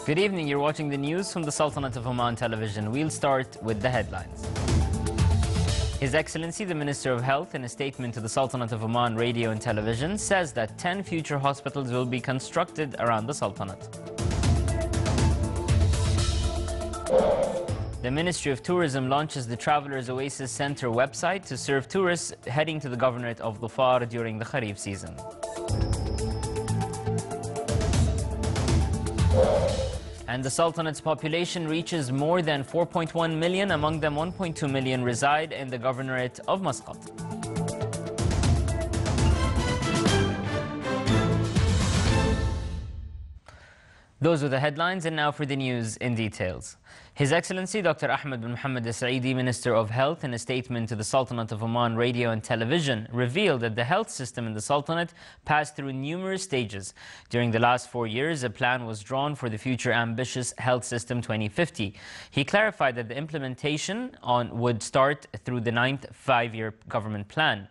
Good evening, you're watching the news from the Sultanate of Oman television. We'll start with the headlines. His Excellency the Minister of Health, in a statement to the Sultanate of Oman radio and television, says that 10 future hospitals will be constructed around the Sultanate. The Ministry of Tourism launches the Travelers Oasis Center website to serve tourists heading to the Governorate of Dhofar during the Kharif season. And the Sultanate's population reaches more than 4.1 million, among them 1.2 million reside in the Governorate of Muscat. Those were the headlines, and now for the news in details. His Excellency Dr. Ahmed bin Mohammed Al-Saidi, Minister of Health, in a statement to the Sultanate of Oman radio and television, revealed that the health system in the Sultanate passed through numerous stages. During the last 4 years, a plan was drawn for the future ambitious Health System 2050. He clarified that the implementation would start through the 9th five-year government plan.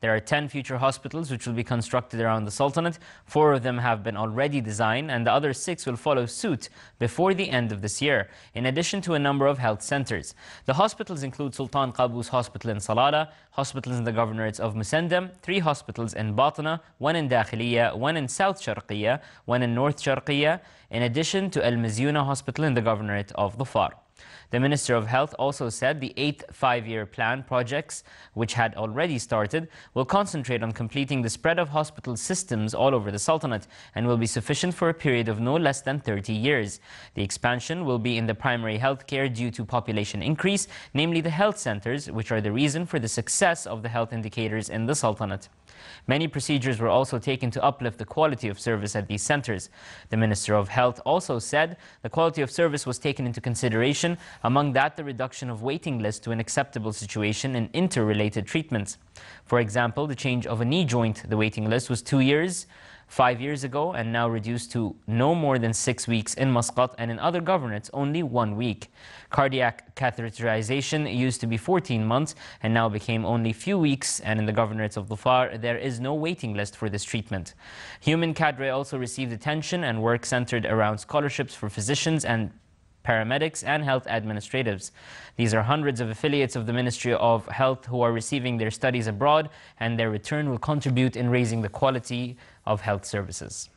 There are 10 future hospitals which will be constructed around the Sultanate. 4 of them have been already designed, and the other 6 will follow suit before the end of this year, in addition to a number of health centers. The hospitals include Sultan Qaboos Hospital in Salalah, hospitals in the governorates of Musandam, 3 hospitals in Batna, 1 in Dakhiliya, 1 in South Sharqiya, 1 in North Sharqiya, in addition to Al Mizyuna Hospital in the governorate of Dhofar. The Minister of Health also said the 8th five-year plan projects, which had already started, will concentrate on completing the spread of hospital systems all over the Sultanate and will be sufficient for a period of no less than 30 years. The expansion will be in the primary health care due to population increase, namely the health centers, which are the reason for the success of the health indicators in the Sultanate. Many procedures were also taken to uplift the quality of service at these centers. The Minister of Health also said the quality of service was taken into consideration, among that the reduction of waiting lists to an acceptable situation in interrelated treatments. For example, the change of a knee joint, the waiting list was 2 years, 5 years ago, and now reduced to no more than 6 weeks in Muscat, and in other governorates only 1 week. Cardiac catheterization used to be 14 months and now became only few weeks, and in the governorates of Dhofar there is no waiting list for this treatment. Human cadre also received attention and work centered around scholarships for physicians and paramedics and health administratives. These are hundreds of affiliates of the Ministry of Health who are receiving their studies abroad, and their return will contribute in raising the quality of health services.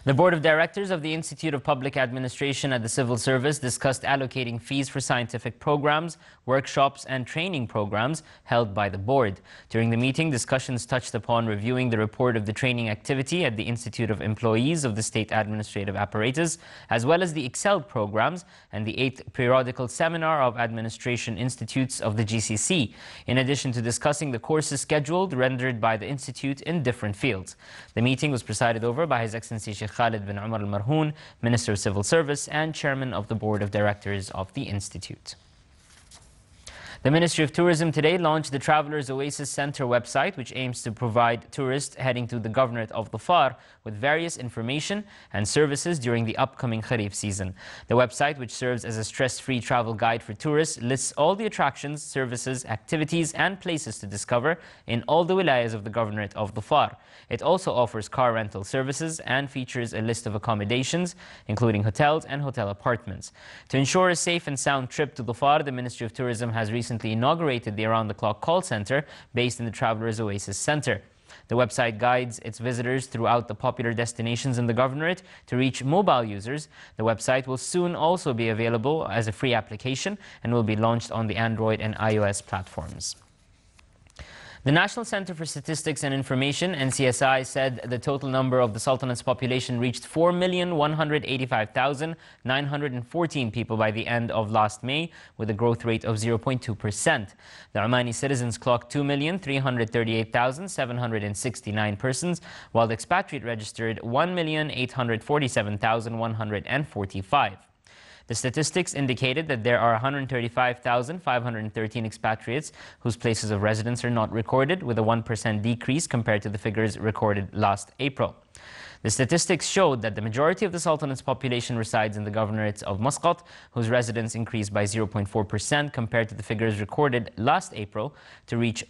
The Board of Directors of the Institute of Public Administration at the Civil Service discussed allocating fees for scientific programs, workshops and training programs held by the board. During the meeting, discussions touched upon reviewing the report of the training activity at the Institute of Employees of the State Administrative Apparatus, as well as the Excelled programs and the 8th Periodical Seminar of Administration Institutes of the GCC, in addition to discussing the courses scheduled rendered by the Institute in different fields. The meeting was presided over by His Excellency Sheikh Khalid bin Umar Al-Marhoon, Minister of Civil Service and Chairman of the Board of Directors of the Institute. The Ministry of Tourism today launched the Travelers Oasis Center website, which aims to provide tourists heading to the Governorate of Dhofar with various information and services during the upcoming Kharif season. The website, which serves as a stress-free travel guide for tourists, lists all the attractions, services, activities and places to discover in all the wilayas of the Governorate of Dhofar. It also offers car rental services and features a list of accommodations, including hotels and hotel apartments. To ensure a safe and sound trip to Dhofar, the Ministry of Tourism has recently inaugurated the around-the-clock call center based in the Travelers Oasis Center. The website guides its visitors throughout the popular destinations in the Governorate to reach mobile users. The website will soon also be available as a free application and will be launched on the Android and iOS platforms. The National Center for Statistics and Information, NCSI, said the total number of the Sultanate's population reached 4,185,914 people by the end of last May, with a growth rate of 0.2%. The Omani citizens clocked 2,338,769 persons, while the expatriate registered 1,847,145. The statistics indicated that there are 135,513 expatriates whose places of residence are not recorded, with a 1% decrease compared to the figures recorded last April. The statistics showed that the majority of the Sultanate's population resides in the governorates of Muscat, whose residents increased by 0.4% compared to the figures recorded last April to reach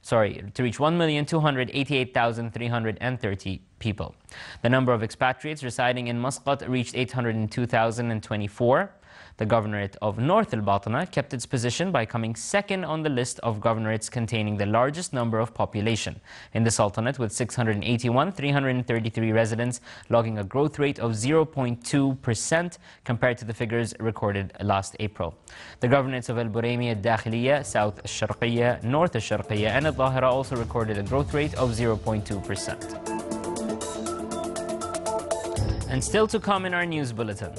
to reach 1,288,330 people. The number of expatriates residing in Muscat reached 802,024. The Governorate of North Al-Batna kept its position by coming second on the list of governorates containing the largest number of population in the Sultanate, with 681,333 residents, logging a growth rate of 0.2% compared to the figures recorded last April. The governorates of Al-Buraimi, Al-Dakhiliya, South Al-Sharqiyya, North Al-Sharqiyya and Al-Dhahira also recorded a growth rate of 0.2%. And still to come in our news bulletin.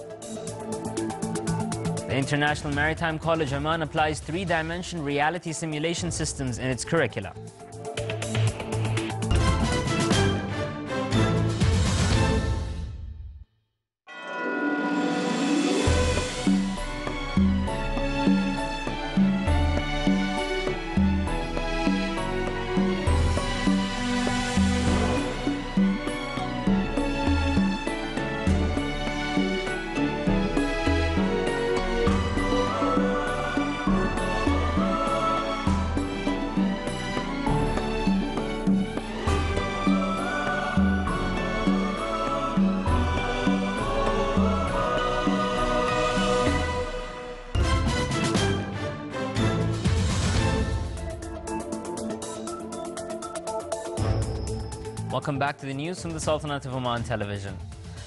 The International Maritime College Oman applies three-dimension reality simulation systems in its curricula. Welcome back to the news from the Sultanate of Oman television.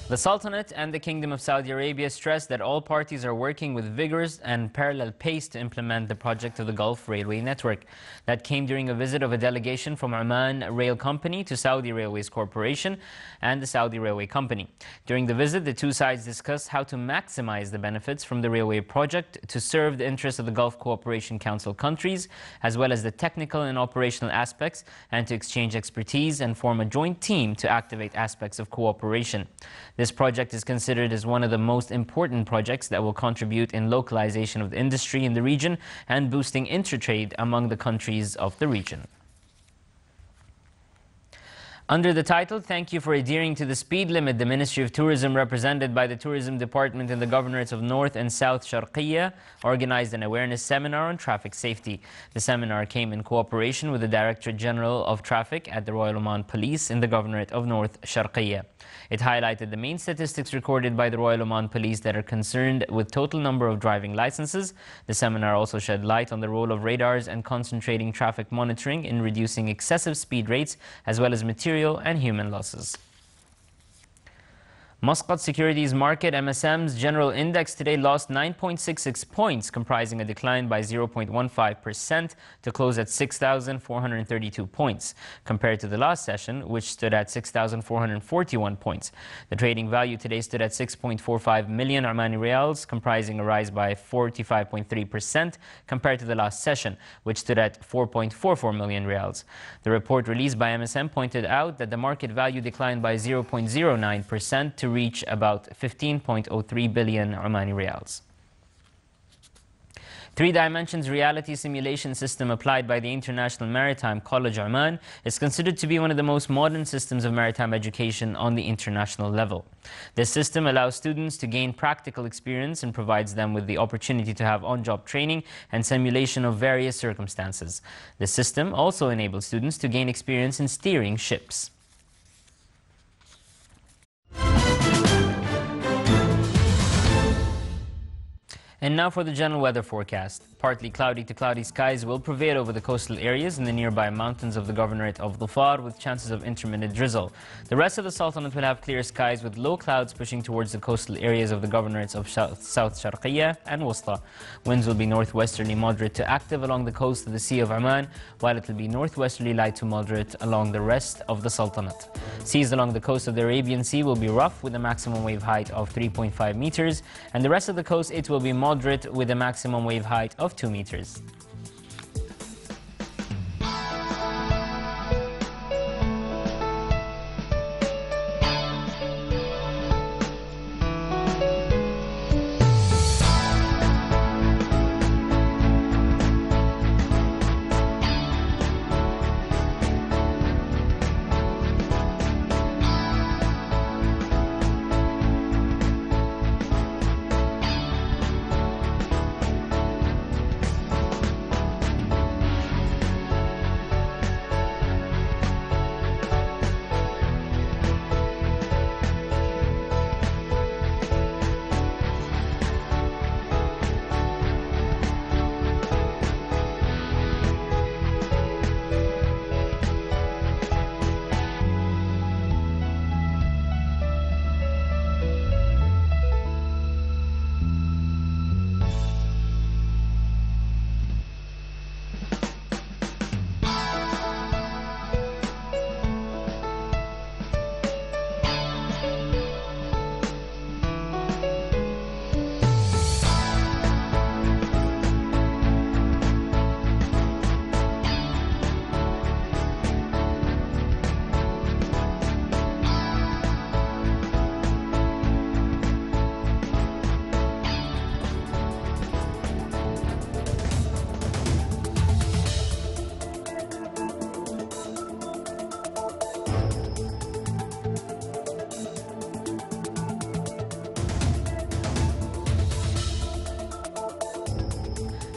The Sultanate and the Kingdom of Saudi Arabia stressed that all parties are working with vigorous and parallel pace to implement the project of the Gulf Railway Network. That came during a visit of a delegation from Oman Rail Company to Saudi Railways Corporation and the Saudi Railway Company. During the visit, the two sides discussed how to maximize the benefits from the railway project to serve the interests of the Gulf Cooperation Council countries, as well as the technical and operational aspects, and to exchange expertise and form a joint team to activate aspects of cooperation. This project is considered as one of the most important projects that will contribute in localization of the industry in the region and boosting intertrade among the countries of the region. Under the title, "Thank you for adhering to the speed limit," the Ministry of Tourism, represented by the Tourism Department in the Governorates of North and South Sharqiyya, organized an awareness seminar on traffic safety. The seminar came in cooperation with the Directorate General of Traffic at the Royal Oman Police in the Governorate of North Sharqiyya. It highlighted the main statistics recorded by the Royal Oman Police that are concerned with total number of driving licenses. The seminar also shed light on the role of radars and concentrating traffic monitoring in reducing excessive speed rates, as well as material and human losses. Muscat Securities Market MSM's general index today lost 9.66 points, comprising a decline by 0.15% to close at 6,432 points, compared to the last session, which stood at 6,441 points. The trading value today stood at 6.45 million Omani Riyals, comprising a rise by 45.3% compared to the last session, which stood at 4.44 million Riyals. The report released by MSM pointed out that the market value declined by 0.09% to reach about 15.03 billion Omani Riyals. Three Dimensions reality simulation system applied by the International Maritime College Oman is considered to be one of the most modern systems of maritime education on the international level. This system allows students to gain practical experience and provides them with the opportunity to have on-job training and simulation of various circumstances. The system also enables students to gain experience in steering ships. And now for the general weather forecast. Partly cloudy to cloudy skies will prevail over the coastal areas in the nearby mountains of the Governorate of Dhofar, with chances of intermittent drizzle. The rest of the Sultanate will have clear skies with low clouds pushing towards the coastal areas of the Governorates of South Sharqiyya and Wusta. Winds will be northwesterly moderate to active along the coast of the Sea of Oman, while it will be northwesterly light to moderate along the rest of the Sultanate. Seas along the coast of the Arabian Sea will be rough with a maximum wave height of 3.5 meters, and the rest of the coast it will be moderate with a maximum wave height of 2 meters.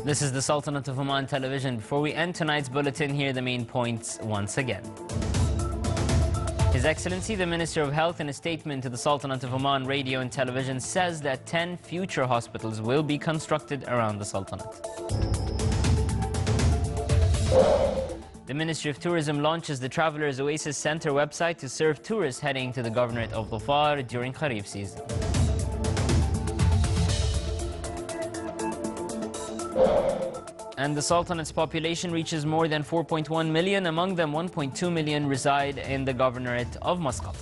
This is the Sultanate of Oman television. Before we end tonight's bulletin, here are the main points once again. His Excellency, the Minister of Health, in a statement to the Sultanate of Oman radio and television, says that 10 future hospitals will be constructed around the Sultanate. The Ministry of Tourism launches the Travelers Oasis Center website to serve tourists heading to the Governorate of Dhofar during Kharif season. And the Sultanate's population reaches more than 4.1 million. Among them, 1.2 million reside in the Governorate of Muscat.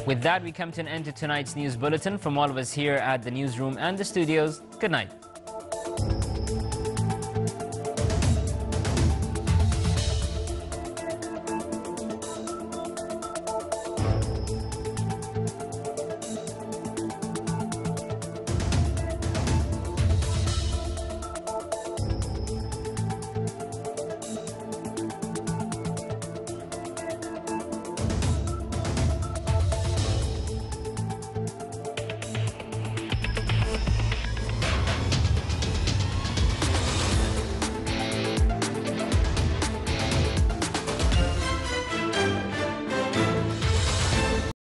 With that, we come to an end to tonight's news bulletin. From all of us here at the newsroom and the studios, good night.